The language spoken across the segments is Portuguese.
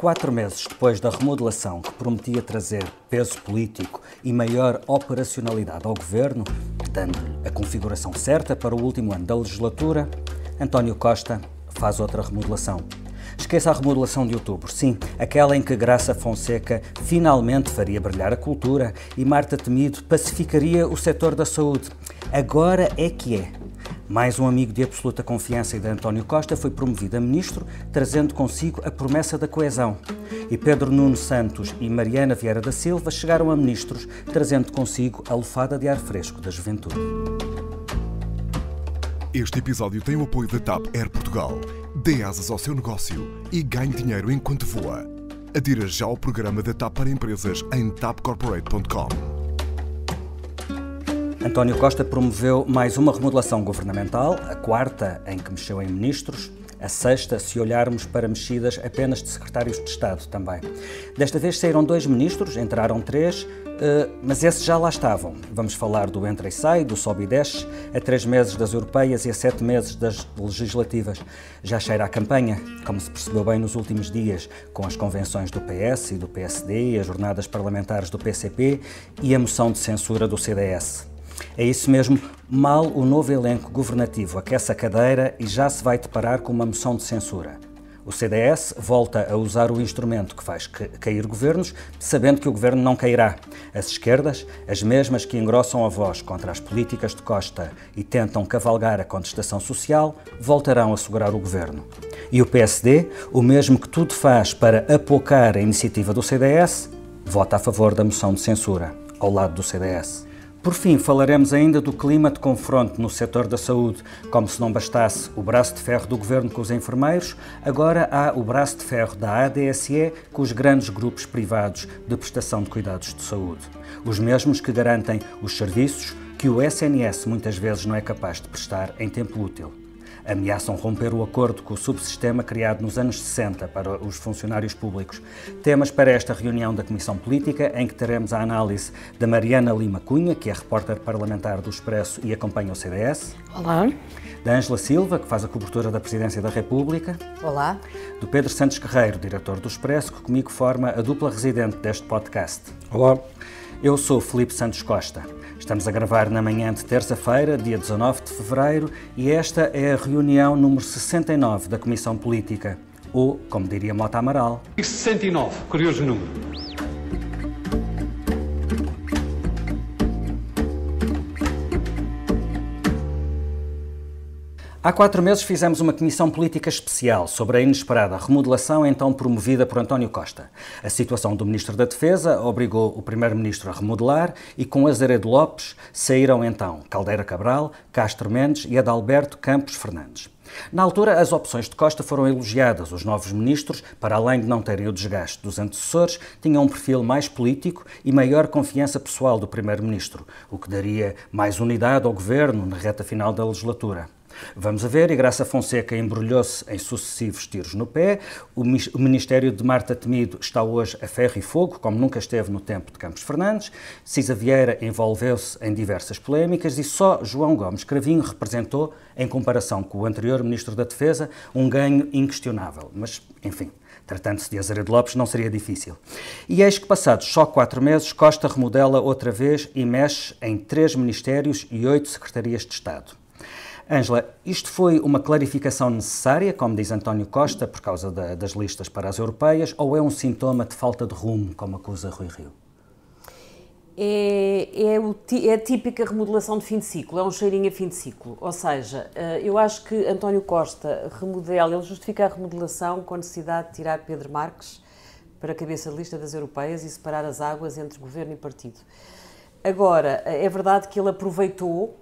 4 meses depois da remodelação que prometia trazer peso político e maior operacionalidade ao governo, dando-lhe a configuração certa para o último ano da legislatura, António Costa faz outra remodelação. Esqueça a remodelação de outubro, sim, aquela em que Graça Fonseca finalmente faria brilhar a cultura e Marta Temido pacificaria o setor da saúde. Agora é que é. Mais um amigo de absoluta confiança de António Costa foi promovido a ministro, trazendo consigo a promessa da coesão. E Pedro Nuno Santos e Mariana Vieira da Silva chegaram a ministros, trazendo consigo a lufada de ar fresco da juventude. Este episódio tem o apoio da TAP Air Portugal. Dê asas ao seu negócio e ganhe dinheiro enquanto voa. Adira já ao programa da TAP para empresas em tapcorporate.com. António Costa promoveu mais uma remodelação governamental, a quarta em que mexeu em ministros, a sexta, se olharmos para mexidas apenas de secretários de Estado também. Desta vez saíram 2 ministros, entraram 3, mas esses já lá estavam. Vamos falar do entra e sai, do sobe e desce, a 3 meses das europeias e a 7 meses das legislativas. Já cheira a campanha, como se percebeu bem nos últimos dias, com as convenções do PS e do PSD, as jornadas parlamentares do PCP e a moção de censura do CDS. É isso mesmo, mal o novo elenco governativo aquece a cadeira e já se vai deparar com uma moção de censura. O CDS volta a usar o instrumento que faz cair governos, sabendo que o governo não cairá. As esquerdas, as mesmas que engrossam a voz contra as políticas de Costa e tentam cavalgar a contestação social, voltarão a segurar o governo. E o PSD, o mesmo que tudo faz para apocar a iniciativa do CDS, vota a favor da moção de censura, ao lado do CDS. Por fim, falaremos ainda do clima de confronto no setor da saúde. Como se não bastasse o braço de ferro do governo com os enfermeiros, agora há o braço de ferro da ADSE com os grandes grupos privados de prestação de cuidados de saúde. Os mesmos que garantem os serviços que o SNS muitas vezes não é capaz de prestar em tempo útil. Ameaçam romper o acordo com o subsistema criado nos anos 60 para os funcionários públicos. Temas para esta reunião da Comissão Política, em que teremos a análise da Mariana Lima Cunha, que é repórter parlamentar do Expresso e acompanha o CDS. Olá. Da Ângela Silva, que faz a cobertura da Presidência da República. Olá. Do Pedro Santos Guerreiro, diretor do Expresso, que comigo forma a dupla residente deste podcast. Olá. Eu sou Filipe Santos Costa. Estamos a gravar na manhã de terça-feira, dia 19 de fevereiro, e esta é a reunião número 69 da Comissão Política, ou, como diria Mota Amaral... 69, curioso número. Há 4 meses fizemos uma comissão política especial sobre a inesperada remodelação então promovida por António Costa. A situação do Ministro da Defesa obrigou o Primeiro-Ministro a remodelar e com Azeredo Lopes saíram então Caldeira Cabral, Castro Mendes e Adalberto Campos Fernandes. Na altura, as opções de Costa foram elogiadas. Os novos ministros, para além de não terem o desgaste dos antecessores, tinham um perfil mais político e maior confiança pessoal do Primeiro-Ministro, o que daria mais unidade ao governo na reta final da legislatura. Vamos a ver, e Graça Fonseca embrulhou-se em sucessivos tiros no pé. O Ministério de Marta Temido está hoje a ferro e fogo, como nunca esteve no tempo de Campos Fernandes. Cisa Vieira envolveu-se em diversas polémicas e só João Gomes Cravinho representou, em comparação com o anterior Ministro da Defesa, um ganho inquestionável. Mas, enfim, tratando-se de Azeredo Lopes, não seria difícil. E eis que, passados só 4 meses, Costa remodela outra vez e mexe em 3 ministérios e 8 secretarias de Estado. Ângela, isto foi uma clarificação necessária, como diz António Costa, por causa das listas para as europeias, ou é um sintoma de falta de rumo, como acusa Rui Rio? É a típica remodelação de fim de ciclo, é um cheirinho a fim de ciclo. Ou seja, eu acho que António Costa remodela, ele justifica a remodelação com a necessidade de tirar Pedro Marques para a cabeça de lista das europeias e separar as águas entre governo e partido. Agora, é verdade que ele aproveitou.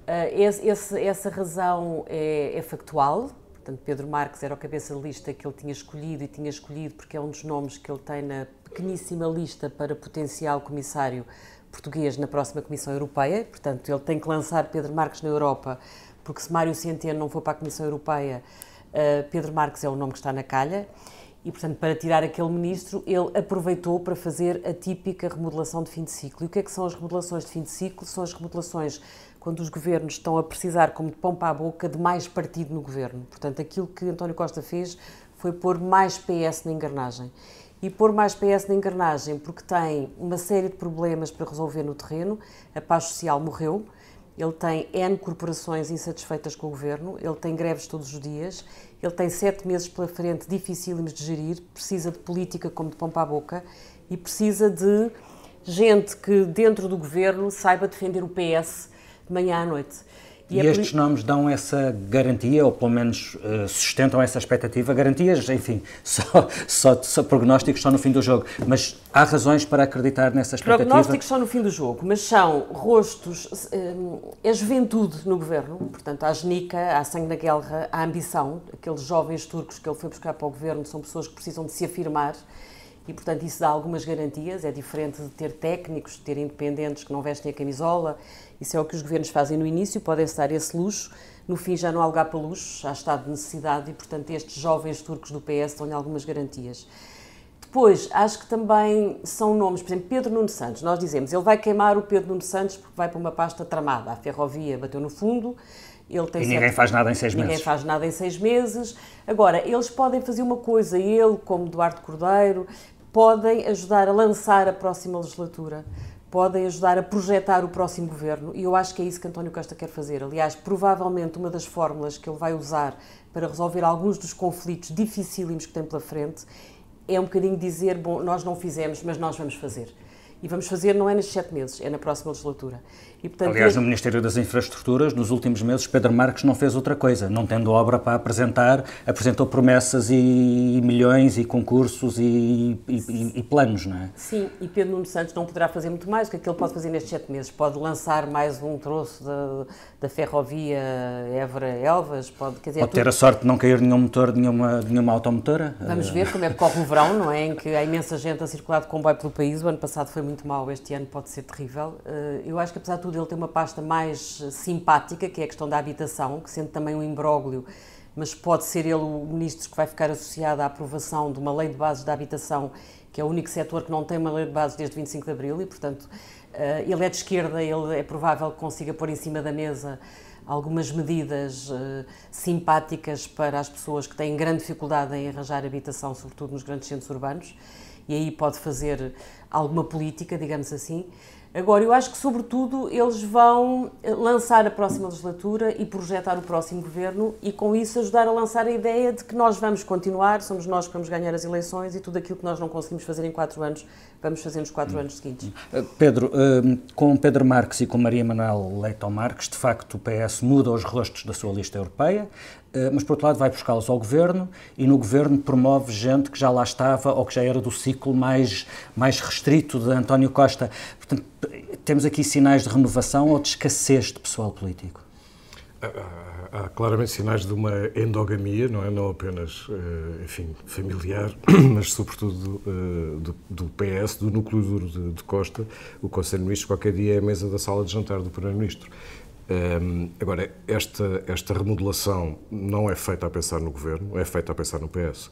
Essa razão é factual, portanto Pedro Marques era o cabeça de lista que ele tinha escolhido porque é um dos nomes que ele tem na pequeníssima lista para potencial comissário português na próxima Comissão Europeia, portanto ele tem que lançar Pedro Marques na Europa, porque se Mário Centeno não for para a Comissão Europeia, Pedro Marques é o nome que está na calha. E, portanto, para tirar aquele ministro, ele aproveitou para fazer a típica remodelação de fim de ciclo. E o que é que são as remodelações de fim de ciclo? São as remodelações quando os governos estão a precisar, como de pão para a boca, de mais partido no governo. Portanto, aquilo que António Costa fez foi pôr mais PS na engrenagem. E pôr mais PS na engrenagem porque tem uma série de problemas para resolver no terreno. A paz social morreu, ele tem N corporações insatisfeitas com o governo, ele tem greves todos os dias, ele tem 7 meses pela frente dificílimos de gerir, precisa de política como de pão para a boca e precisa de gente que dentro do governo saiba defender o PS de manhã à noite. E estes nomes dão essa garantia, ou pelo menos sustentam essa expectativa? Garantias, enfim, só prognósticos só no fim do jogo. Mas há razões para acreditar nessa expectativa? Prognósticos só no fim do jogo, mas são rostos, é juventude no governo, portanto há genica, há sangue na guerra, há ambição. Aqueles jovens turcos que ele foi buscar para o governo são pessoas que precisam de se afirmar e, portanto, isso dá algumas garantias. É diferente de ter técnicos, de ter independentes que não vestem a camisola. Isso é o que os governos fazem no início, podem-se dar esse luxo. No fim já não há lugar para luxo, há estado de necessidade e, portanto, estes jovens turcos do PS dão-lhe algumas garantias. Depois, acho que também são nomes, por exemplo, Pedro Nuno Santos. Nós dizemos, ele vai queimar o Pedro Nuno Santos porque vai para uma pasta tramada. A ferrovia bateu no fundo. Ele tem ninguém faz nada em 6 meses. Ninguém faz nada em 6 meses. Agora, eles podem fazer uma coisa, ele, como Duarte Cordeiro, podem ajudar a lançar a próxima legislatura, podem ajudar a projetar o próximo governo e eu acho que é isso que António Costa quer fazer. Aliás, provavelmente uma das fórmulas que ele vai usar para resolver alguns dos conflitos dificílimos que tem pela frente é um bocadinho dizer, bom, nós não fizemos, mas nós vamos fazer. E vamos fazer não é nestes 7 meses, é na próxima legislatura. E, portanto, aliás, no Ministério das Infraestruturas, nos últimos meses, Pedro Marques não fez outra coisa. Não tendo obra para apresentar, apresentou promessas e milhões e concursos e planos, não é? Sim, e Pedro Nuno Santos não poderá fazer muito mais. O que é que ele pode fazer nestes 7 meses? Pode lançar mais um troço da ferrovia Évora-Elvas? Pode ter a sorte de não cair nenhum motor de nenhuma automotora? Vamos ver como é que corre o verão, não é? Em que há imensa gente a circular de comboio pelo país. O ano passado foi muito mau, este ano pode ser terrível. Eu acho que, apesar de tudo, ele tem uma pasta mais simpática, que é a questão da habitação, que sendo também um imbróglio, mas pode ser ele o ministro que vai ficar associado à aprovação de uma lei de bases da habitação, que é o único setor que não tem uma lei de bases desde 25 de Abril e, portanto, ele é de esquerda, ele é provável que consiga pôr em cima da mesa algumas medidas simpáticas para as pessoas que têm grande dificuldade em arranjar habitação, sobretudo nos grandes centros urbanos, e aí pode fazer alguma política, digamos assim. Agora, eu acho que, sobretudo, eles vão lançar a próxima legislatura e projetar o próximo governo e, com isso, ajudar a lançar a ideia de que nós vamos continuar, somos nós que vamos ganhar as eleições e tudo aquilo que nós não conseguimos fazer em 4 anos, vamos fazer nos 4 anos seguintes. Pedro, com Pedro Marques e com Maria Manuel Leitão Marques, de facto, o PS muda os rostos da sua lista europeia, mas, por outro lado, vai buscá-los ao governo e no governo promove gente que já lá estava ou que já era do ciclo mais restrito de António Costa. Portanto, temos aqui sinais de renovação ou de escassez de pessoal político? Há claramente sinais de uma endogamia, não é? Não apenas, enfim, familiar, mas sobretudo do PS, do núcleo duro de Costa. O Conselho de Ministros qualquer dia é a mesa da sala de jantar do Primeiro-Ministro. Agora, esta remodelação não é feita a pensar no Governo, é feita a pensar no PS.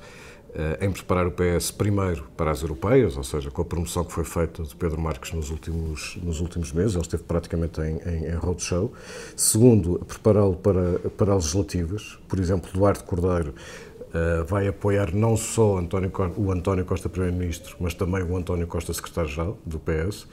Em preparar o PS primeiro para as europeias, ou seja, com a promoção que foi feita de Pedro Marques nos últimos meses, ele esteve praticamente em roadshow. Segundo, prepará-lo para as legislativas, por exemplo, Duarte Cordeiro vai apoiar não só o António Costa Primeiro-Ministro, mas também o António Costa Secretário-Geral do PS.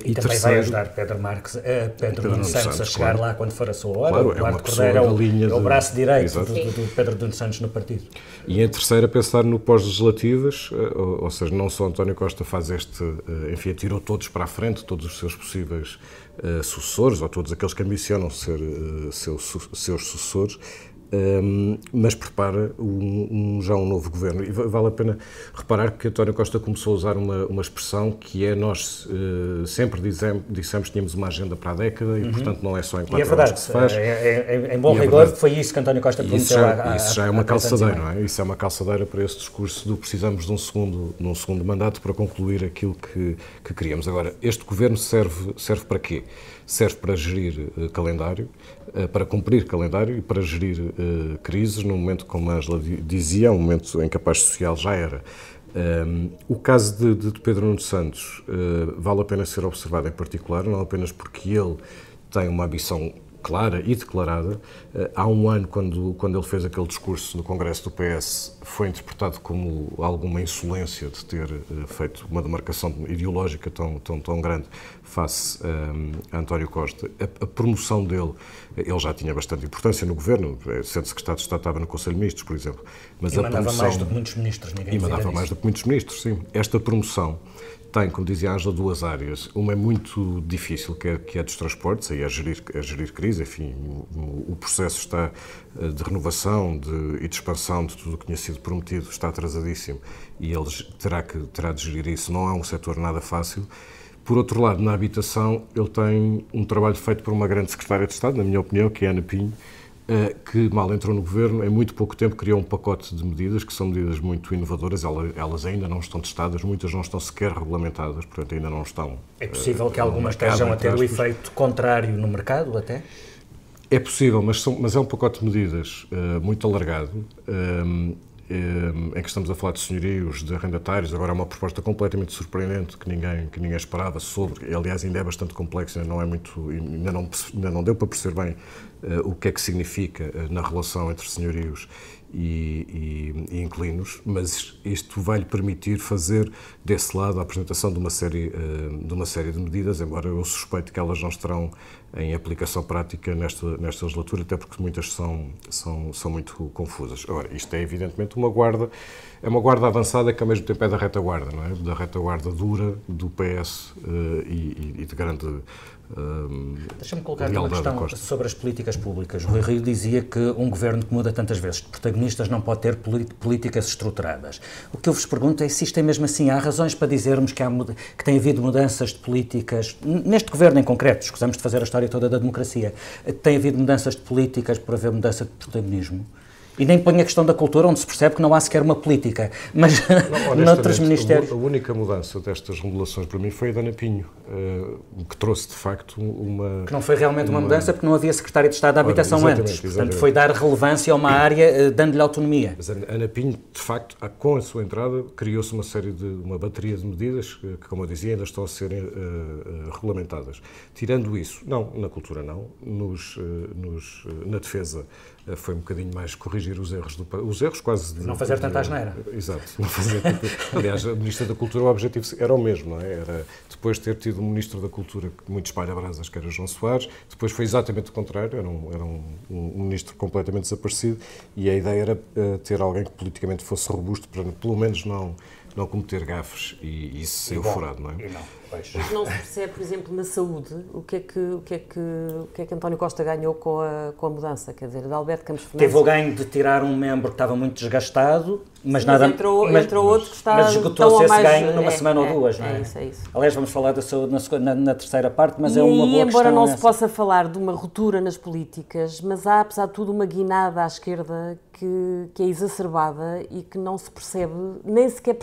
E também vai ajudar Pedro Nuno Santos a chegar lá quando for a sua hora. Claro, o Duarte Cordeiro é o braço direito do Pedro Nuno Santos no partido. E em terceira, pensar no pós-legislativas, ou seja, não só António Costa faz enfim, atirou todos para a frente, todos os seus possíveis sucessores, ou todos aqueles que ambicionam ser seus sucessores, mas prepara já um novo governo. E vale a pena reparar que António Costa começou a usar uma expressão que é nós sempre dissemos que tínhamos uma agenda para a década e, portanto, não é só em 4 anos que se faz. Em bom rigor, foi isso que António Costa prometeu. Isso já é uma calçadeira, não é? Isso é uma calçadeira para esse discurso do precisamos de um segundo mandato para concluir aquilo que queríamos. Agora, este governo serve para quê? Serve para gerir calendário, para cumprir calendário e para gerir crises, num momento, como a Ângela dizia, um momento em que a paz social já era. O caso de Pedro Nuno Santos vale a pena ser observado em particular, não apenas porque ele tem uma ambição clara e declarada. Há um ano, quando ele fez aquele discurso no Congresso do PS, foi interpretado como alguma insolência de ter feito uma demarcação ideológica tão grande face a António Costa. A promoção dele, ele já tinha bastante importância no governo, sendo secretário de Estado estava no Conselho de Ministros, por exemplo. Mas e mandava mais do que muitos ministros, ninguém dizia mandava mais do que muitos ministros, sim. Esta promoção tem, como dizia a Ângela, duas áreas. Uma é muito difícil, que é dos transportes, aí é gerir crise, enfim, o processo está de renovação e de expansão de tudo o que tinha sido prometido, está atrasadíssimo e ele terá de gerir isso. Não é um setor nada fácil. Por outro lado, na habitação, ele tem um trabalho feito por uma grande secretária de Estado, na minha opinião, que é a Ana Pinho, que mal entrou no governo, em muito pouco tempo criou um pacote de medidas que são medidas muito inovadoras, elas ainda não estão testadas, muitas não estão sequer regulamentadas, portanto ainda não estão. É possível que algumas estejam a ter o efeito contrário no mercado até? É possível, mas é um pacote de medidas muito alargado, em que estamos a falar de senhorios, de arrendatários. Agora é uma proposta completamente surpreendente que ninguém esperava aliás ainda é bastante complexo, ainda não deu para perceber bem o que é que significa na relação entre senhorios e inquilinos, mas isto vai-lhe permitir fazer desse lado a apresentação de uma série de medidas, embora eu suspeite que elas não estarão em aplicação prática nesta legislatura, até porque muitas são muito confusas. Agora, isto é evidentemente uma guarda avançada que ao mesmo tempo é da retaguarda, não é? Da retaguarda dura do PS e de grande Deixa-me colocar uma questão sobre as políticas públicas. Rui Rio dizia que um governo que muda tantas vezes de protagonistas não pode ter políticas estruturadas. O que eu vos pergunto é se isto é mesmo assim. Há razões para dizermos que tem havido mudanças de políticas, neste governo em concreto, escusamos de fazer a história toda da democracia, tem havido mudanças de políticas por haver mudança de protagonismo? E nem ponho a questão da cultura, onde se percebe que não há sequer uma política, mas noutros ministérios... A única mudança destas remodelações para mim foi a da Ana Pinho, que trouxe de facto uma... Que não foi realmente uma mudança, porque não havia secretário de Estado da Habitação antes. Portanto, foi dar relevância a uma área, dando-lhe autonomia. Mas a Ana Pinho, de facto, com a sua entrada, criou-se uma bateria de medidas que, como eu dizia, ainda estão a ser regulamentadas. Tirando isso, não, na cultura não, na defesa foi um bocadinho mais corrigir os erros quase... Não fazer tanta asneira. Exato. Não fazer aliás, a Ministra da Cultura, o objetivo era o mesmo, não é? Era depois ter tido um Ministro da Cultura muito espalha-brasas, que era João Soares, depois foi exatamente o contrário, era um Ministro completamente desaparecido e a ideia era ter alguém que politicamente fosse robusto para, pelo menos, não cometer gafes e isso saiu furado, não é? Não se percebe, por exemplo, na saúde, o que é que António Costa ganhou com a mudança, quer dizer, de Alberto Campos Fernandes... Teve o ganho de tirar um membro que estava muito desgastado, mas entrou outro que está... Mas esgotou-se esse ganho numa semana ou duas, não é? É isso. Aliás, vamos falar da saúde na terceira parte, mas é uma boa questão. Embora não se possa falar de uma ruptura nas políticas, mas há, apesar de tudo, uma guinada à esquerda que é exacerbada e que não se percebe, nem sequer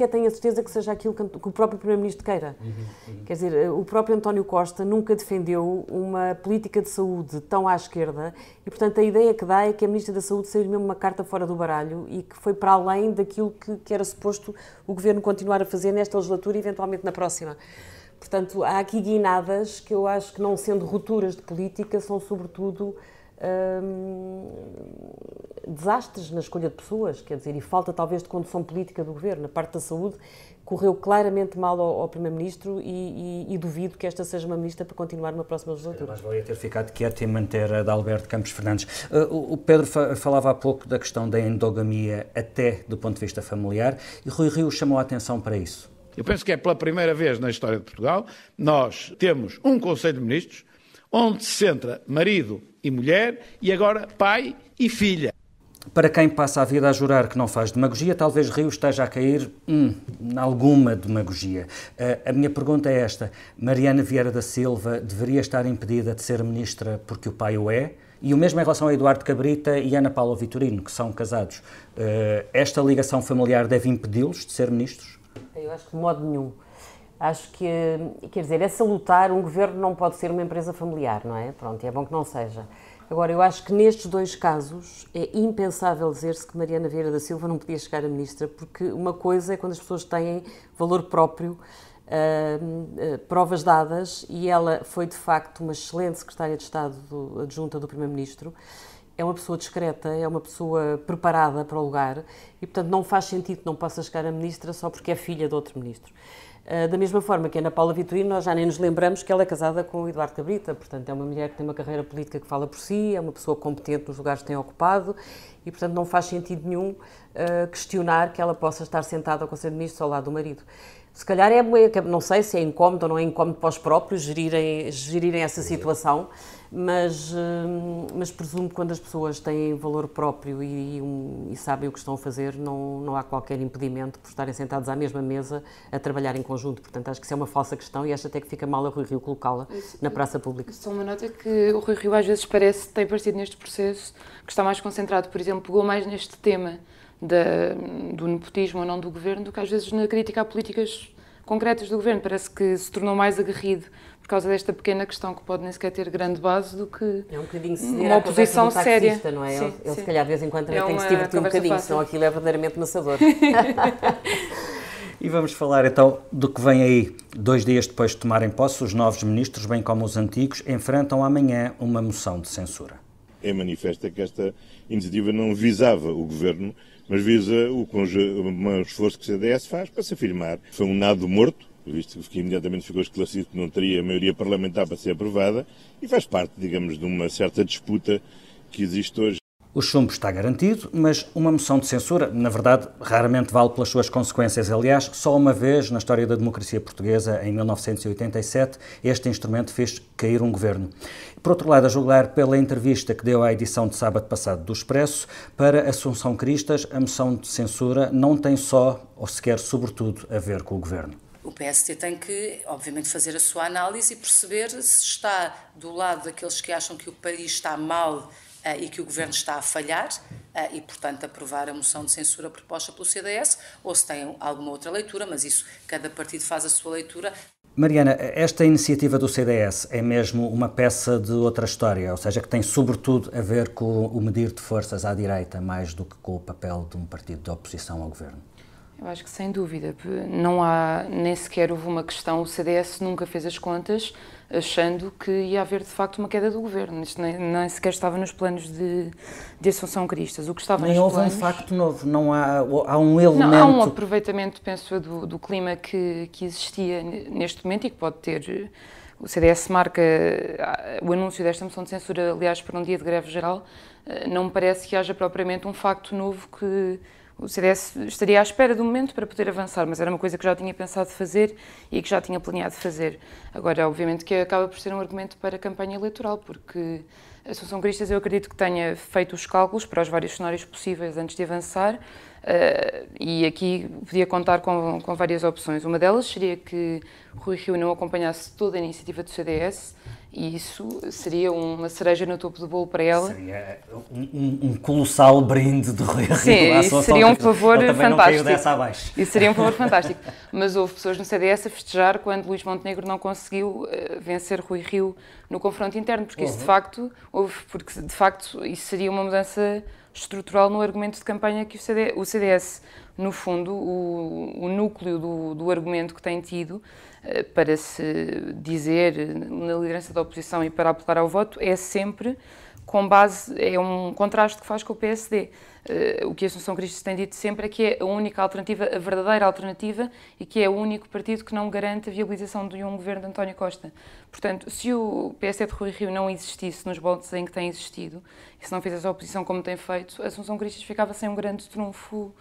tem a certeza que seja aquilo que o próprio Primeiro-Ministro queira. Quer dizer, o próprio António Costa nunca defendeu uma política de saúde tão à esquerda e, portanto, a ideia que dá é que a Ministra da Saúde saiu mesmo uma carta fora do baralho e que foi para além daquilo que era suposto o Governo continuar a fazer nesta legislatura e, eventualmente, na próxima. Portanto, há aqui guinadas que eu acho que, não sendo rupturas de política, são, sobretudo, desastres na escolha de pessoas, quer dizer, e falta talvez de condução política do Governo. Na parte da saúde correu claramente mal ao Primeiro-Ministro e duvido que esta seja uma ministra para continuar numa próxima legislatura. Mas valia ter ficado quieto e manter a de Alberto Campos Fernandes. O Pedro falava há pouco da questão da endogamia até do ponto de vista familiar e Rui Rio chamou a atenção para isso. Eu penso que é pela primeira vez na história de Portugal nós temos um Conselho de Ministros onde se centra marido e mulher e agora pai e filha. Para quem passa a vida a jurar que não faz demagogia, talvez Rio esteja a cair em alguma demagogia. A minha pergunta é esta: Mariana Vieira da Silva deveria estar impedida de ser ministra porque o pai o é? E o mesmo em relação a Eduardo Cabrita e Ana Paula Vitorino, que são casados. Esta ligação familiar deve impedi-los de ser ministros? Eu acho que de modo nenhum. Acho que, quer dizer, é salutar, um governo não pode ser uma empresa familiar, não é? Pronto, é bom que não seja. Agora, eu acho que nestes dois casos é impensável dizer-se que Mariana Vieira da Silva não podia chegar a ministra, porque uma coisa é quando as pessoas têm valor próprio provas dadas, e ela foi de facto uma excelente secretária de Estado adjunta do Primeiro-Ministro. É uma pessoa discreta, é uma pessoa preparada para o lugar e, portanto, não faz sentido que não possa chegar a ministra só porque é filha de outro ministro. Da mesma forma que a Ana Paula Vitorino, nós já nem nos lembramos que ela é casada com o Eduardo Cabrita, portanto, é uma mulher que tem uma carreira política que fala por si, é uma pessoa competente nos lugares que tem ocupado e, portanto, não faz sentido nenhum questionar que ela possa estar sentada ao Conselho de Ministros ao lado do marido. Se calhar não sei se é incómodo ou não é incómodo para os próprios gerirem essa situação, mas presumo que quando as pessoas têm valor próprio e sabem o que estão a fazer, não há qualquer impedimento por estarem sentados à mesma mesa a trabalhar em conjunto. Portanto, acho que isso é uma falsa questão e acho até que fica mal a Rui Rio colocá-la na praça pública. Só uma nota que o Rui Rio às vezes tem parecido neste processo que está mais concentrado, por exemplo, pegou mais neste tema do nepotismo ou não do governo do que às vezes na crítica a políticas concretas do governo. Parece que se tornou mais aguerrido por causa desta pequena questão que pode nem sequer ter grande base do que é um bocadinho uma oposição séria. Taxista, não é? Sim, ele se calhar de vez em quando tem que se divertir um bocadinho, fácil. Senão aquilo é verdadeiramente maçador. E vamos falar então do que vem aí. 2 dias depois de tomarem posse, os novos ministros, bem como os antigos, enfrentam amanhã uma moção de censura. É manifesta que esta iniciativa não visava o governo, mas visa o esforço que o CDS faz para se afirmar. Foi um nado morto, visto que imediatamente ficou esclarecido que não teria maioria parlamentar para ser aprovada, e faz parte, digamos, de uma certa disputa que existe hoje. O chumbo está garantido, mas uma moção de censura, na verdade, raramente vale pelas suas consequências. Aliás, só uma vez na história da democracia portuguesa, em 1987, este instrumento fez cair um governo. Por outro lado, a julgar pela entrevista que deu à edição de sábado passado do Expresso, para Assunção Cristas, a moção de censura não tem só, ou sequer sobretudo, a ver com o governo. O PSD tem que, obviamente, fazer a sua análise e perceber se está do lado daqueles que acham que o país está mal e que o governo está a falhar e, portanto, aprovar a moção de censura proposta pelo CDS, ou se tem alguma outra leitura, mas isso, cada partido faz a sua leitura. Mariana, esta iniciativa do CDS é mesmo uma peça de outra história, ou seja, que tem sobretudo a ver com o medir de forças à direita, mais do que com o papel de um partido de oposição ao governo? Eu acho que sem dúvida, nem sequer houve uma questão, o CDS nunca fez as contas achando que ia haver de facto uma queda do governo, isto nem sequer estava nos planos de Assunção Cristas. O que estava nem nos houve planos... um facto novo, não há um elemento... Não, há um aproveitamento, penso eu, do clima que existia neste momento e que pode ter... O CDS marca o anúncio desta moção de censura, aliás, para um dia de greve geral. Não me parece que haja propriamente um facto novo que o CDS estaria à espera do momento para poder avançar, mas era uma coisa que já tinha pensado fazer e que já tinha planeado fazer. Agora, obviamente que acaba por ser um argumento para a campanha eleitoral, porque a Assunção Cristas eu acredito que tenha feito os cálculos para os vários cenários possíveis antes de avançar e aqui podia contar com várias opções. Uma delas seria que Rui Rio não acompanhasse toda a iniciativa do CDS e isso seria uma cereja no topo do bolo para ela. Seria um colossal brinde de Rui Rio. Sim, isso seria um favor fantástico. Dessa abaixo. Isso seria um favor fantástico. Mas houve pessoas no CDS a festejar quando Luís Montenegro não conseguiu vencer Rui Rio no confronto interno, porque isso de facto isso seria uma mudança estrutural no argumento de campanha que o CDS, no fundo, o núcleo do argumento que tem tido para se dizer na liderança da oposição e para apelar ao voto é sempre com base, é um contraste que faz com o PSD. O que a Assunção Cristas tem dito sempre é que é a única alternativa, a verdadeira alternativa, e que é o único partido que não garante a viabilização de um governo de António Costa. Portanto, se o PSD de Rui Rio não existisse nos moldes em que tem existido, e se não fizesse a oposição como tem feito, a Assunção Cristas ficava sem um grande trunfo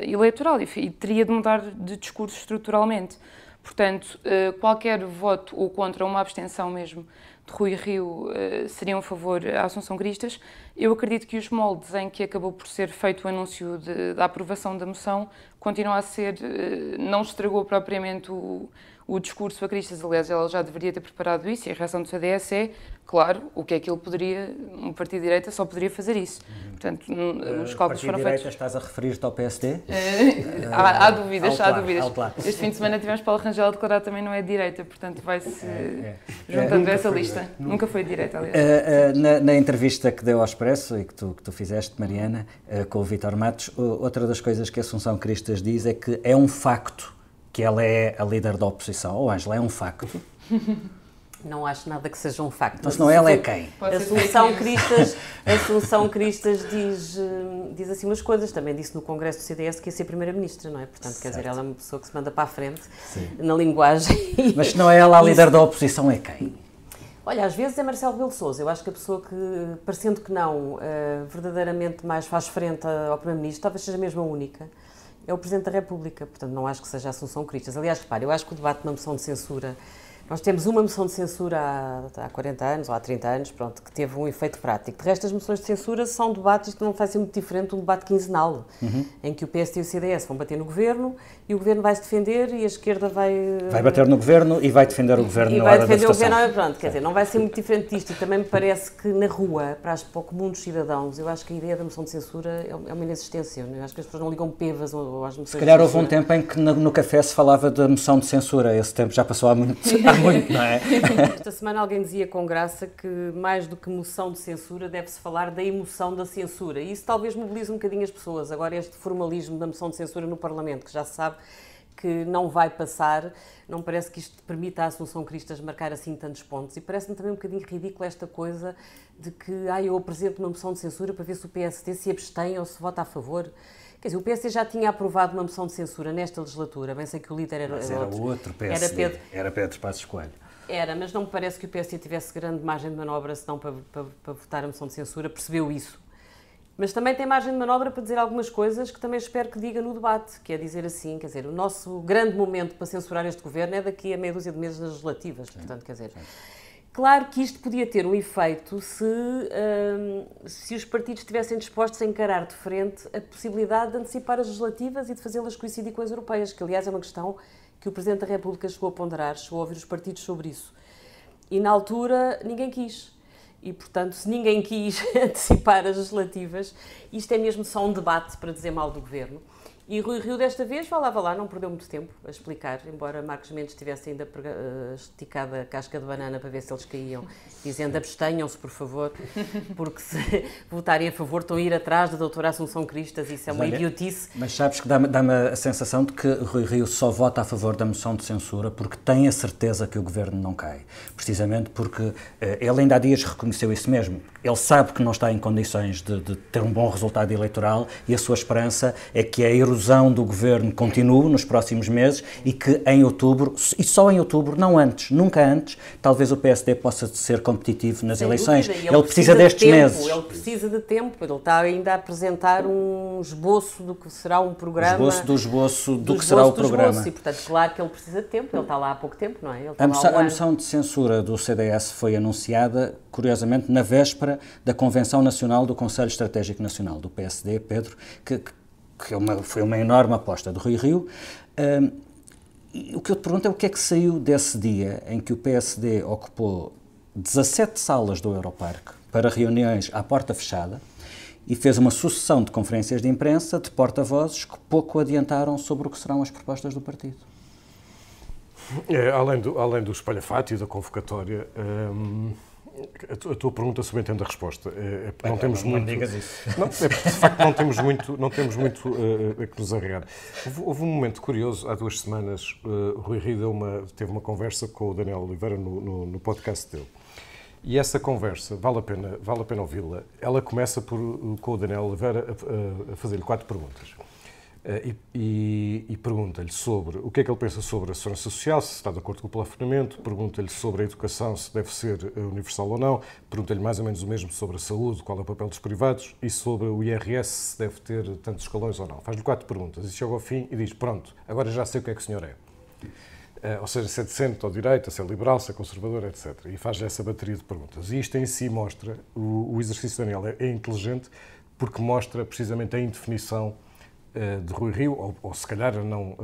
eleitoral e teria de mudar de discurso estruturalmente. Portanto, qualquer voto ou contra uma abstenção mesmo de Rui Rio seria um favor à Assunção Cristas. Eu acredito que os moldes em que acabou por ser feito o anúncio da aprovação da moção continua a ser, não estragou propriamente o discurso a Cristas. Aliás, ela já deveria ter preparado isso e a reação do CDS é, claro, o que é que ele poderia, um partido de direita só poderia fazer isso. Portanto, os cálculos foram feitos. Direita, estás a referir-te ao PSD? Há dúvidas, há dúvidas. Claro. Este fim de semana tivemos Paulo Rangel a declarar também não é de direita, portanto vai-se juntando a essa lista. Nunca foi de direita, aliás. Na entrevista que deu ao Expresso e que tu fizeste, Mariana, com o Vítor Matos, outra das coisas que a Assunção Cristas diz é que é um facto que ela é a líder da oposição. Oh, Ângela, é um facto? Não acho nada que seja um facto. Mas não ela é quem? A Assunção Cristas diz assim umas coisas. Também disse no Congresso do CDS que ia ser Primeira-Ministra, não é? Portanto, certo. Quer dizer, ela é uma pessoa que se manda para a frente, sim, na linguagem. Mas se não é ela a líder da oposição, é quem? Olha, às vezes é Marcelo Rebelo de Sousa. Eu acho que a pessoa que, parecendo que não, verdadeiramente mais faz frente ao Primeiro-Ministro, talvez seja mesmo a única, é o Presidente da República. Portanto, não acho que seja a Assunção Cristas. Aliás, repare, eu acho que o debate de uma moção de censura... Nós temos uma moção de censura há 40 anos ou há 30 anos, pronto, que teve um efeito prático. De resto, as moções de censura são debates que não vai ser muito diferente de um debate quinzenal, em que o PSD e o CDS vão bater no Governo e o Governo vai se defender e a esquerda vai... Vai bater no Governo e vai defender o Governo na hora da votação. E vai defender o Governo, pronto, quer dizer, não vai ser muito diferente disto. E também me parece que na rua, para o comum dos cidadãos, eu acho que a ideia da moção de censura é uma inexistência. Eu acho que as pessoas não ligam pevas ou às moções de censura. Se calhar houve um tempo em que no café se falava da moção de censura. Esse tempo já passou há muito, não é? Esta semana alguém dizia com graça que mais do que moção de censura deve-se falar da emoção da censura e isso talvez mobilize um bocadinho as pessoas. Agora este formalismo da moção de censura no Parlamento, que já se sabe que não vai passar, não parece que isto permita à Assunção Cristas marcar assim tantos pontos e parece-me também um bocadinho ridículo esta coisa de que eu apresento uma moção de censura para ver se o PSD se abstém ou se vota a favor. Quer dizer, o PSD já tinha aprovado uma moção de censura nesta legislatura, bem sei que o líder era outro PSD, era Pedro Passos Coelho. Era, mas não me parece que o PSD tivesse grande margem de manobra, senão para votar a moção de censura, percebeu isso. Mas também tem margem de manobra para dizer algumas coisas que também espero que diga no debate, que é dizer assim, quer dizer, o nosso grande momento para censurar este governo é daqui a meia dúzia de meses nas legislativas, portanto, quer dizer... Claro que isto podia ter um efeito se os partidos estivessem dispostos a encarar de frente a possibilidade de antecipar as legislativas e de fazê-las coincidir com as europeias, que aliás é uma questão que o Presidente da República chegou a ponderar, chegou a ouvir os partidos sobre isso. E na altura ninguém quis. E, portanto, se ninguém quis antecipar as legislativas, isto é mesmo só um debate para dizer mal do Governo. E Rui Rio desta vez, vá lá, não perdeu muito tempo a explicar, embora Marcos Mendes tivesse ainda esticado a casca de banana para ver se eles caíam, dizendo abstenham-se, por favor, porque se votarem a favor estão a ir atrás da doutora Assunção Cristas, isso é uma idiotice. Mas sabes que dá-me a sensação de que Rui Rio só vota a favor da moção de censura porque tem a certeza que o Governo não cai. Precisamente porque ele ainda há dias reconheceu isso mesmo. Ele sabe que não está em condições de ter um bom resultado eleitoral e a sua esperança é que a erosão do Governo continue nos próximos meses e que em outubro, e só em outubro, não antes, nunca antes, talvez o PSD possa ser competitivo nas eleições. Ele precisa destes meses. Ele precisa de tempo. Ele está ainda a apresentar um esboço do que será um programa. Esboço do que será o programa. E, portanto, claro que ele precisa de tempo. Ele está lá há pouco tempo, não é? A moção de censura do CDS foi anunciada, curiosamente, na véspera da Convenção Nacional do Conselho Estratégico Nacional, do PSD, Pedro, que foi uma enorme aposta do Rui Rio. E o que eu te pergunto é o que é que saiu desse dia em que o PSD ocupou 17 salas do Europarque para reuniões à porta fechada e fez uma sucessão de conferências de imprensa de porta-vozes que pouco adiantaram sobre o que serão as propostas do partido. Além do espalhafato e da convocatória, a tua pergunta subentende a resposta. Não temos muito. Não digas isso. De facto, não temos muito a que nos arrear. Houve um momento curioso, há 2 semanas, Rui Rio teve uma conversa com o Daniel Oliveira no podcast dele. E essa conversa, vale a pena ouvi-la. Ela começa com o Daniel Oliveira a fazer-lhe 4 perguntas. E pergunta-lhe sobre o que é que ele pensa sobre a segurança social, se está de acordo com o plafonamento, pergunta-lhe sobre a educação, se deve ser universal ou não, pergunta-lhe mais ou menos o mesmo sobre a saúde, qual é o papel dos privados, e sobre o IRS, se deve ter tantos escalões ou não. Faz-lhe 4 perguntas e chega ao fim e diz, pronto, agora já sei o que é que o senhor é. Ou seja, se é de centro ou direita, se é liberal, se é conservador, etc. E faz essa bateria de perguntas. E isto em si mostra, o exercício Daniel é inteligente, porque mostra precisamente a indefinição de Rui Rio, ou se calhar não,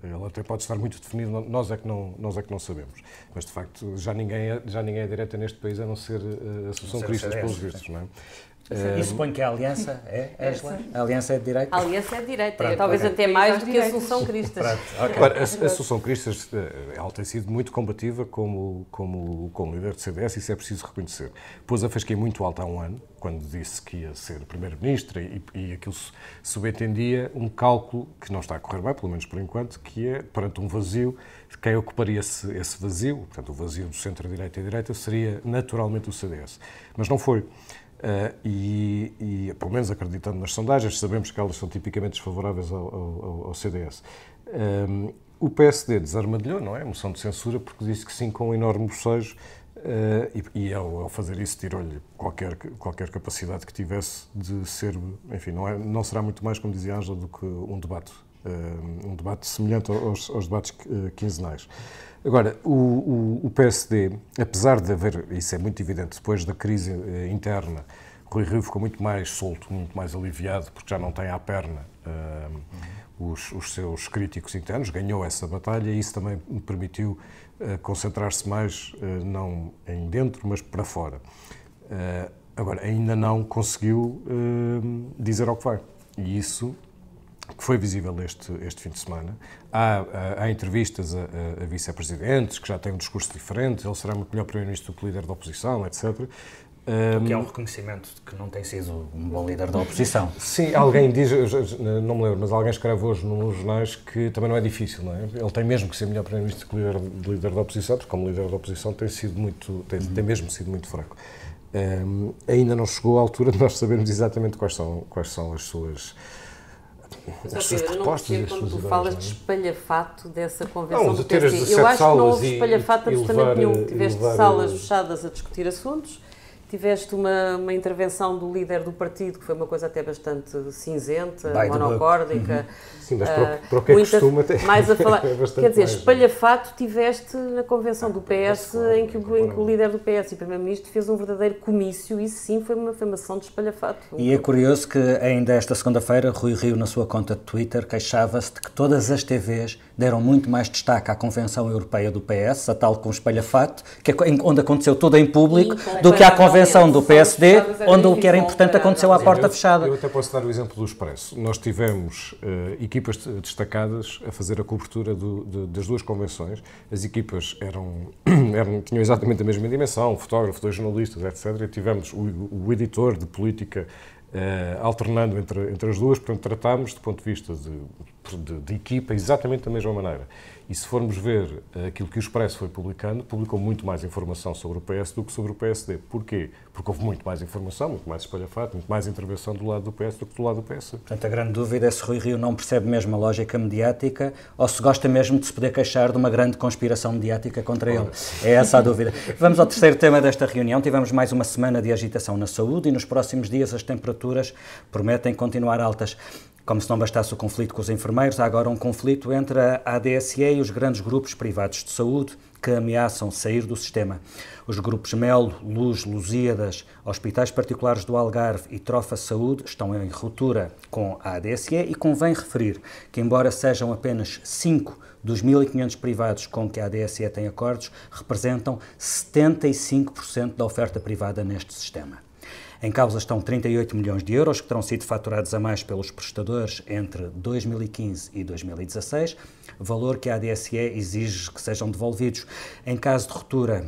ele até pode estar muito definido, nós é que não sabemos. Mas de facto já ninguém é direita neste país a não ser a Assunção Cristas, pelos vistos, não é? E suponho que a Aliança é, Ângela? A Aliança é de direita? A Aliança é de direita, Pronto, talvez até mais do que a Assunção Cristas. Agora, a Assunção Cristas, ela tem sido muito combativa como líder do CDS, isso é preciso reconhecer. Pôs a fasquia muito alta há um ano, quando disse que ia ser Primeiro-Ministro, e aquilo subentendia um cálculo que não está a correr bem, pelo menos por enquanto, que é, perante um vazio, quem ocuparia esse vazio, portanto o vazio do centro-direita e direita, seria naturalmente o CDS. Mas não foi. Pelo menos acreditando nas sondagens, sabemos que elas são tipicamente desfavoráveis ao CDS. O PSD desarmadilhou, não é? A moção de censura, porque disse que sim com um enorme bocejo, e ao fazer isso tirou-lhe qualquer capacidade que tivesse de ser, enfim, não será muito mais, como dizia Ângela, do que um debate semelhante aos debates quinzenais. Agora, o PSD, apesar de haver, isso é muito evidente, depois da crise interna, Rui Rio ficou muito mais solto, muito mais aliviado, porque já não tem à perna os seus críticos internos, ganhou essa batalha e isso também me permitiu concentrar-se mais, não em dentro, mas para fora. Agora, ainda não conseguiu dizer ao que vai. E isso que foi visível este fim de semana. Há entrevistas a vice-presidentes que já têm um discurso diferente, ele será muito melhor primeiro-ministro do que líder da oposição, etc. O que é um reconhecimento de que não tem sido um bom líder da oposição. Sim, alguém diz, não me lembro, mas alguém escreve hoje nos jornais que também não é difícil, não é? Ele tem mesmo que ser melhor primeiro-ministro que líder da oposição, porque como líder da oposição tem mesmo sido muito fraco. Ainda não chegou à altura de nós sabermos exatamente quais são as suas propostas e as suas quando tu ideias, falas não é? de espalhafato dessa convenção Não, do de ter as PSD. 17 Eu acho que não salas houve espalhafato absolutamente nenhum. Tiveste salas fechadas a discutir assuntos, tiveste uma intervenção do líder do partido, que foi uma coisa até bastante cinzenta, monocórdica. Sim, mas para o que é costume mais a falar. é Quer dizer, espalhafato tiveste na convenção do PS, em que o líder do PS e o Primeiro-Ministro fez um verdadeiro comício, isso sim foi uma afirmação de espalhafato. E é curioso que ainda esta segunda-feira, Rui Rio, na sua conta de Twitter, queixava-se de que todas as TVs deram muito mais destaque à Convenção Europeia do PS, a tal com espalhafato, que é onde aconteceu tudo em público, do que à Convenção do PSD, onde o que era importante aconteceu à porta fechada. Eu até posso dar o exemplo do Expresso. Nós tivemos equipas destacadas a fazer a cobertura das duas convenções. As equipas tinham exatamente a mesma dimensão, um fotógrafo, dois jornalistas, etc. E tivemos o editor de política alternando entre as duas, portanto tratámos do ponto de vista de equipa exatamente da mesma maneira. E se formos ver aquilo que o Expresso foi publicando, publicou muito mais informação sobre o PS do que sobre o PSD. Porquê? Porque houve muito mais informação, muito mais espalhafato, muito mais intervenção do lado do PS do que do lado do PS. Portanto, a grande dúvida é se Rui Rio não percebe mesmo a lógica mediática ou se gosta mesmo de se poder queixar de uma grande conspiração mediática contra ele. É essa a dúvida. Vamos ao terceiro tema desta reunião. Tivemos mais uma semana de agitação na saúde e nos próximos dias as temperaturas prometem continuar altas. Como se não bastasse o conflito com os enfermeiros, há agora um conflito entre a ADSE e os grandes grupos privados de saúde que ameaçam sair do sistema. Os grupos Melo, Luz, Lusíadas, Hospitais Particulares do Algarve e Trofa Saúde estão em ruptura com a ADSE e convém referir que, embora sejam apenas 5 dos 1.500 privados com que a ADSE tem acordos, representam 75% da oferta privada neste sistema. Em causa estão 38 milhões de euros que terão sido faturados a mais pelos prestadores entre 2015 e 2016, valor que a ADSE exige que sejam devolvidos. Em caso de ruptura,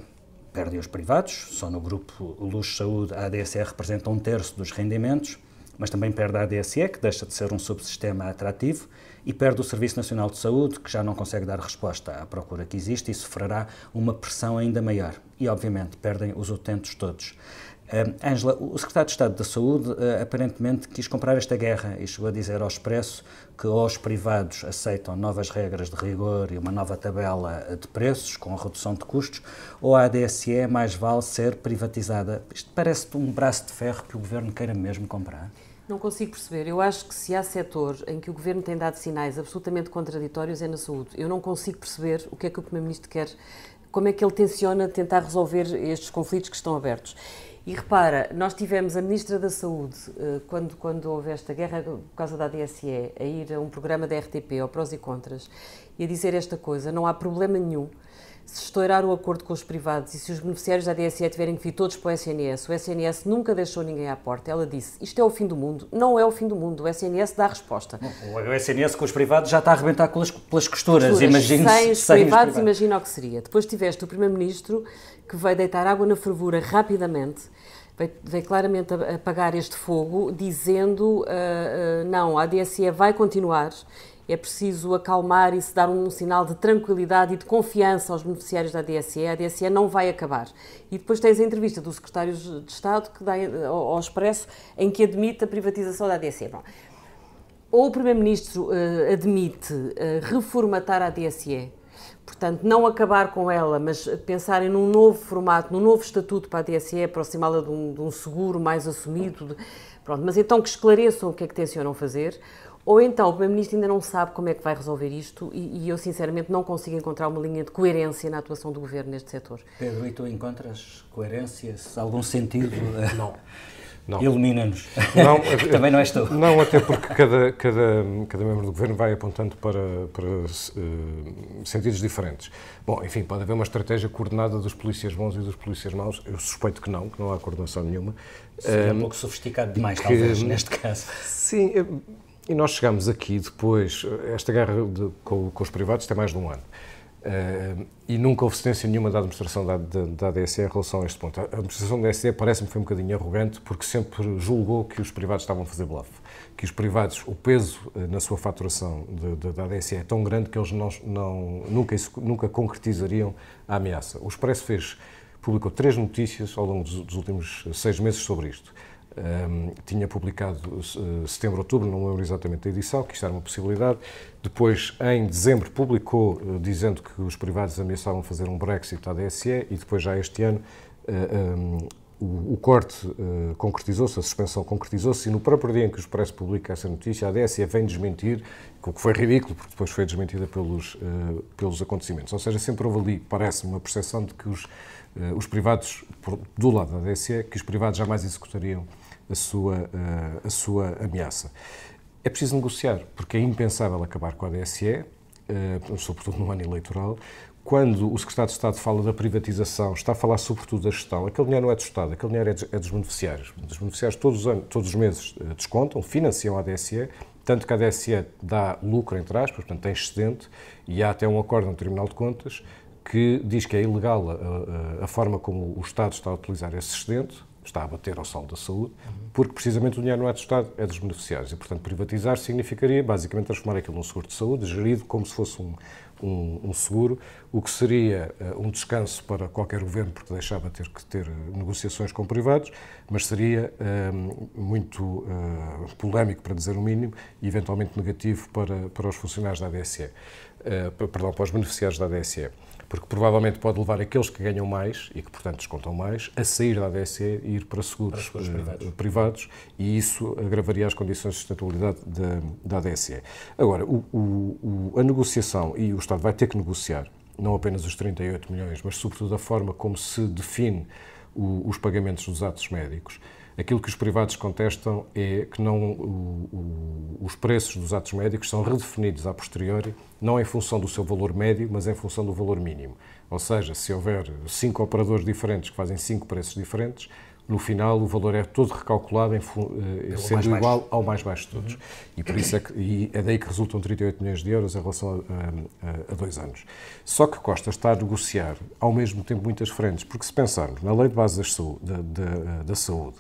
perdem os privados, só no grupo Luz Saúde a ADSE representa 1/3 dos rendimentos, mas também perde a ADSE, que deixa de ser um subsistema atrativo, e perde o Serviço Nacional de Saúde, que já não consegue dar resposta à procura que existe e sofrerá uma pressão ainda maior. E, obviamente, perdem os utentes todos. Ângela, o secretário de Estado da Saúde aparentemente quis comprar esta guerra e chegou a dizer ao Expresso que ou os privados aceitam novas regras de rigor e uma nova tabela de preços com a redução de custos, ou a ADSE mais vale ser privatizada. Isto parece-te um braço de ferro que o Governo queira mesmo comprar? Não consigo perceber. Eu acho que se há setor em que o Governo tem dado sinais absolutamente contraditórios é na saúde. Eu não consigo perceber o que é que o Primeiro-Ministro quer, como é que ele tenciona tentar resolver estes conflitos que estão abertos. E repara, nós tivemos a Ministra da Saúde, quando houve esta guerra por causa da ADSE, a ir a um programa da RTP, ao Prós e Contras, e a dizer esta coisa: não há problema nenhum se estourar o acordo com os privados e se os beneficiários da ADSE tiverem que vir todos para o SNS nunca deixou ninguém à porta. Ela disse, isto é o fim do mundo. Não é o fim do mundo, o SNS dá a resposta. O SNS com os privados já está a arrebentar pelas costuras. Sem os privados, imagina o que seria. Depois tiveste o Primeiro-Ministro que veio deitar água na fervura rapidamente, veio claramente apagar este fogo, dizendo, não, a ADSE vai continuar. É preciso acalmar e se dar um sinal de tranquilidade e de confiança aos beneficiários da ADSE. A ADSE não vai acabar. E depois tens a entrevista do Secretário de Estado que dá ao Expresso em que admite a privatização da ADSE. Bom, ou o Primeiro-Ministro admite reformatar a ADSE, portanto, não acabar com ela, mas pensarem num novo formato, num novo estatuto para a ADSE, aproximá-la de um seguro mais assumido. Pronto, mas então que esclareçam o que é que tencionam fazer. Ou então o Primeiro-Ministro ainda não sabe como é que vai resolver isto e eu, sinceramente, não consigo encontrar uma linha de coerência na atuação do Governo neste setor. Pedro, e tu encontras coerência, algum sentido? Não. Ilumina-nos. Não, também não és tu. Não, até porque cada membro do Governo vai apontando para sentidos diferentes. Bom, enfim, pode haver uma estratégia coordenada dos polícias bons e dos polícias maus. Eu suspeito que não há coordenação nenhuma. É um pouco sofisticado demais, talvez, neste caso. Sim, e nós chegamos aqui depois, esta guerra com os privados tem mais de um ano. E nunca houve cedência nenhuma da administração da ADSE em relação a este ponto. A administração da ADSE parece-me que foi um bocadinho arrogante porque sempre julgou que os privados estavam a fazer bluff. Que os privados, o peso na sua faturação da ADSE é tão grande que eles nunca concretizariam a ameaça. O Expresso publicou 3 notícias ao longo dos últimos 6 meses sobre isto. Tinha publicado setembro, outubro, não lembro exatamente a edição, que isto era uma possibilidade. Depois, em dezembro, publicou dizendo que os privados ameaçavam fazer um Brexit à ADSE e depois, já este ano, o corte concretizou-se, a suspensão concretizou-se e no próprio dia em que o Expresso publica essa notícia, a ADSE vem desmentir, o que foi ridículo, porque depois foi desmentida pelos acontecimentos. Ou seja, sempre houve ali, parece-me, uma percepção de que os privados, do lado da ADSE, que os privados jamais executariam a sua ameaça. É preciso negociar, porque é impensável acabar com a ADSE, sobretudo no ano eleitoral. Quando o Secretário de Estado fala da privatização, está a falar sobretudo da gestão. Aquele dinheiro não é do Estado, aquele dinheiro é dos beneficiários. Os beneficiários todos os meses descontam, financiam a ADSE, tanto que a ADSE dá lucro, entre aspas, portanto tem excedente, e há até um acordo no Tribunal de Contas que diz que é ilegal a forma como o Estado está a utilizar esse excedente, está a bater ao saldo da saúde, porque precisamente o dinheiro não é do Estado, é dos beneficiários. E, portanto, privatizar significaria, basicamente, transformar aquilo num seguro de saúde, gerido como se fosse um seguro, o que seria um descanso para qualquer governo, porque deixava ter que ter negociações com privados, mas seria muito polémico, para dizer o mínimo, e eventualmente negativo para os funcionários da ADSE, para os beneficiários da ADSE. Porque provavelmente pode levar aqueles que ganham mais e que, portanto, descontam mais, a sair da ADSE e ir para seguros privados, e isso agravaria as condições de sustentabilidade da ADSE. Agora, a negociação, e o Estado vai ter que negociar, não apenas os 38 milhões, mas sobretudo a forma como se define os pagamentos dos atos médicos. Aquilo que os privados contestam é que os preços dos atos médicos são redefinidos a posteriori, não em função do seu valor médio, mas em função do valor mínimo. Ou seja, se houver 5 operadores diferentes que fazem 5 preços diferentes, no final o valor é todo recalculado sendo igual ao mais baixo de todos. E por isso é daí que resultam 38 milhões de euros em relação a 2 anos. Só que Costa está a negociar ao mesmo tempo muitas frentes, porque se pensarmos na Lei de Base da Saúde,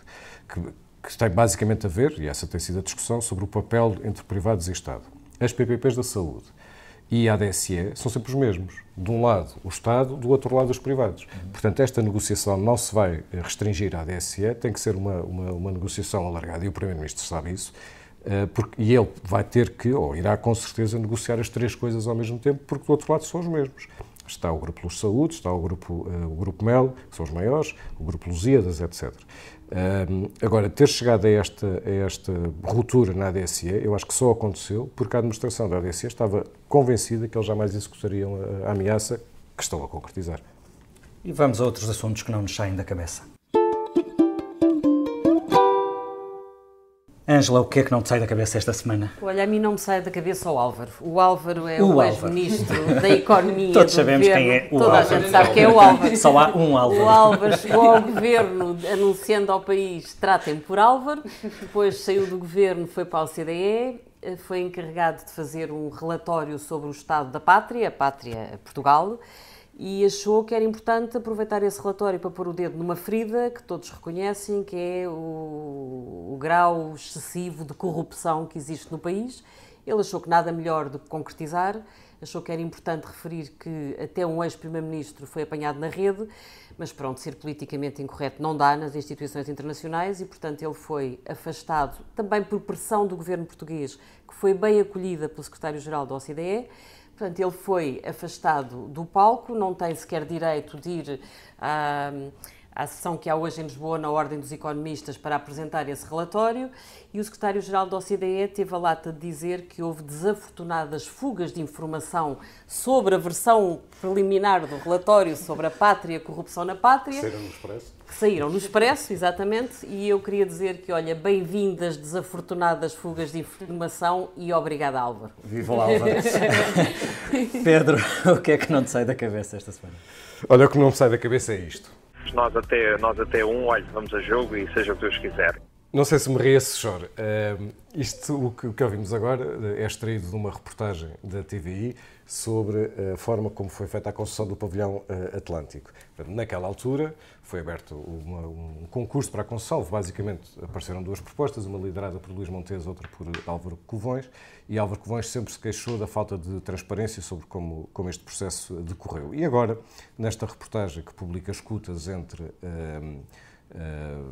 que tem basicamente a ver, e essa tem sido a discussão, sobre o papel entre privados e Estado. As PPPs da saúde e a ADSE são sempre os mesmos. De um lado o Estado, do outro lado os privados. Portanto, esta negociação não se vai restringir à ADSE, tem que ser uma negociação alargada, e o Primeiro-Ministro sabe isso, e ele vai ter que, ou irá com certeza, negociar as 3 coisas ao mesmo tempo, porque do outro lado são os mesmos. Está o Grupo Luz Saúde, está o Grupo Mel, que são os maiores, o Grupo Lusíadas, etc. Agora, ter chegado a esta ruptura na ADSE, eu acho que só aconteceu porque a administração da ADSE estava convencida que eles jamais executariam a ameaça que estão a concretizar. E vamos a outros assuntos que não nos saem da cabeça. A Ângela, o que é que não te sai da cabeça esta semana? Olha, a mim não me sai da cabeça o Álvaro. O Álvaro é o ex-ministro da Economia. Todos sabemos quem é o Álvaro. Toda a gente sabe quem é o Álvaro. Só há um Álvaro. O Álvaro chegou ao governo anunciando ao país: tratem por Álvaro. Depois saiu do governo, foi para a OCDE, foi encarregado de fazer um relatório sobre o estado da pátria, a pátria Portugal, e achou que era importante aproveitar esse relatório para pôr o dedo numa ferida que todos reconhecem, que é o grau excessivo de corrupção que existe no país. Ele achou que nada melhor do que concretizar, achou que era importante referir que até um ex-primeiro-ministro foi apanhado na rede, mas pronto, ser politicamente incorreto não dá nas instituições internacionais e, portanto, ele foi afastado também por pressão do governo português, que foi bem acolhida pelo secretário-geral da OCDE. Portanto, ele foi afastado do palco, não tem sequer direito de ir à sessão que há hoje em Lisboa na Ordem dos Economistas para apresentar esse relatório, e o secretário-geral da OCDE teve a lata de dizer que houve desafortunadas fugas de informação sobre a versão preliminar do relatório sobre a pátria, a corrupção na pátria. Saíram no Expresso? Que saíram no Expresso, exatamente, e eu queria dizer que, olha, bem-vindas desafortunadas fugas de informação e obrigada, Álvaro. Viva o Álvaro. Pedro, o que é que não te sai da cabeça esta semana? Olha, o que não me sai da cabeça é isto. Nós até olha, vamos a jogo e seja o que Deus quiser. Não sei se me ria, se choro. O que ouvimos agora é extraído de uma reportagem da TVI sobre a forma como foi feita a construção do pavilhão Atlântico. Naquela altura foi aberto um concurso para a construção. Basicamente apareceram duas propostas, uma liderada por Luís Montes, outra por Álvaro Covões, e Álvaro Covões sempre se queixou da falta de transparência sobre como este processo decorreu. E agora, nesta reportagem que publica escutas entre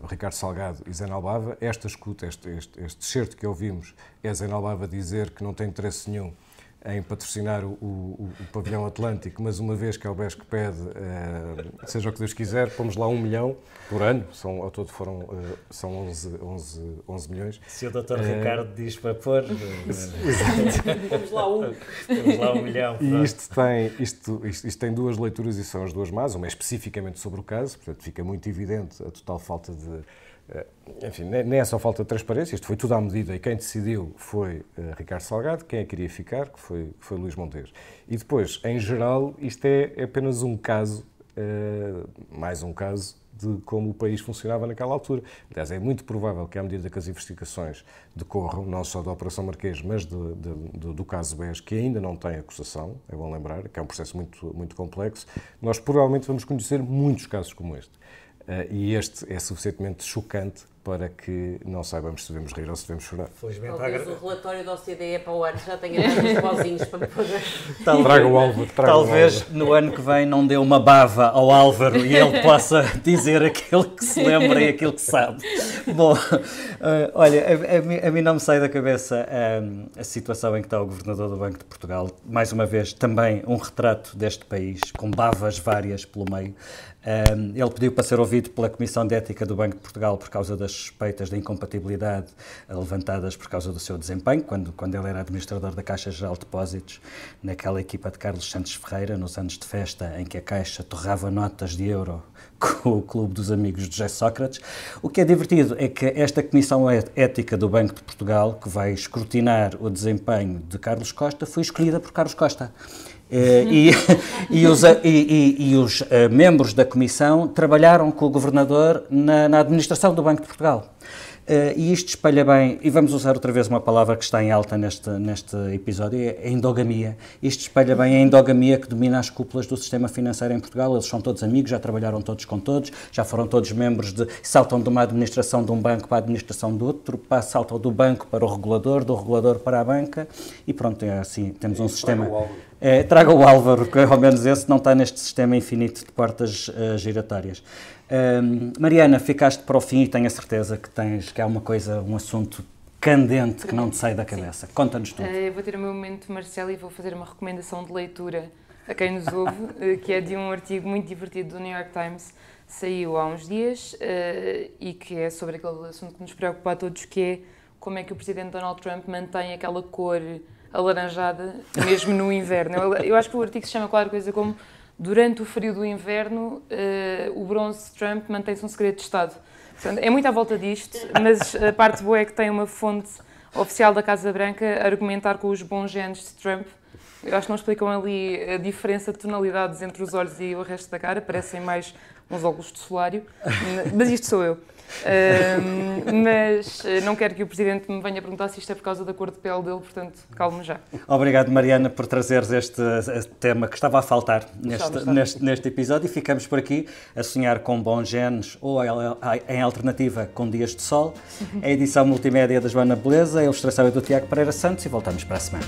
Ricardo Salgado e Zé Nalbava, esta escuta, este certo que ouvimos, é Zé Nalbava dizer que não tem interesse nenhum em patrocinar o pavilhão Atlântico, mas uma vez que é o BES que pede, seja o que Deus quiser, pomos lá 1 milhão por ano, ao todo são 11 milhões. Se o Dr. Ricardo diz para pôr... Vamos lá 1. Vamos lá 1 milhão. E isto tem duas leituras e são as duas más, uma é especificamente sobre o caso, portanto fica muito evidente a total falta de... Enfim, nem é só falta de transparência, isto foi tudo à medida e quem decidiu foi Ricardo Salgado, quem queria ficar, que foi Luís Montes. E depois, em geral, isto é apenas um caso, mais um caso de como o país funcionava naquela altura. Aliás, é muito provável que à medida que as investigações decorram, não só da Operação Marquês, mas do caso BES, que ainda não tem acusação, é bom lembrar, que é um processo muito, muito complexo, nós provavelmente vamos conhecer muitos casos como este. E este é suficientemente chocante para que não saibamos se devemos rir ou se devemos chorar. Talvez o relatório da OCDE para o ano já tenha dado os pozinhos para poder... Traga o Álvaro. Talvez no ano que vem não dê uma bava ao Álvaro e ele possa dizer aquilo que se lembra e aquilo que sabe. Bom, olha, a mim não me sai da cabeça a situação em que está o Governador do Banco de Portugal. Mais uma vez, também um retrato deste país, com bavas várias pelo meio. Ele pediu para ser ouvido pela Comissão de Ética do Banco de Portugal por causa das suspeitas de incompatibilidade levantadas por causa do seu desempenho, quando ele era administrador da Caixa Geral de Depósitos, naquela equipa de Carlos Santos Ferreira, nos anos de festa em que a Caixa torrava notas de euro com o Clube dos Amigos de José Sócrates. O que é divertido é que esta Comissão Ética do Banco de Portugal, que vai escrutinar o desempenho de Carlos Costa, foi escolhida por Carlos Costa. E os membros da Comissão trabalharam com o Governador na administração do Banco de Portugal. E isto espelha bem, e vamos usar outra vez uma palavra que está em alta neste episódio, é a endogamia. Isto espelha bem a endogamia que domina as cúpulas do sistema financeiro em Portugal. Eles são todos amigos, já trabalharam todos com todos, já foram todos membros saltam de uma administração de um banco para a administração do outro, saltam do banco para o regulador, do regulador para a banca, e pronto, é assim, temos um sistema... Traga o Álvaro, que ao menos esse não está neste sistema infinito de portas giratórias. Mariana, ficaste para o fim e tenho a certeza que há uma coisa, um assunto candente que não te sai da cabeça. Conta-nos tudo. Eu vou ter o meu momento, Marcelo, e vou fazer uma recomendação de leitura a quem nos ouve, que é de um artigo muito divertido do New York Times, saiu há uns dias, e que é sobre aquele assunto que nos preocupa a todos, que é como é que o presidente Donald Trump mantém aquela cor alaranjada, mesmo no inverno. Eu acho que o artigo se chama qualquer coisa como durante o frio do inverno, o bronze Trump mantém-se um segredo de Estado. Portanto, é muito à volta disto, mas a parte boa é que tem uma fonte oficial da Casa Branca a argumentar com os bons genes de Trump. Eu acho que não explicam ali a diferença de tonalidades entre os olhos e o resto da cara, parecem mais uns óculos de solário, mas isto sou eu. Mas não quero que o Presidente me venha perguntar se isto é por causa da cor de pele dele, portanto, calme já. Obrigado, Mariana, por trazeres este tema que estava a faltar neste episódio, e ficamos por aqui a sonhar com bons genes ou, em alternativa, com dias de sol. A edição multimédia da Joana Beleza, a ilustração é do Tiago Pereira Santos, e voltamos para a semana.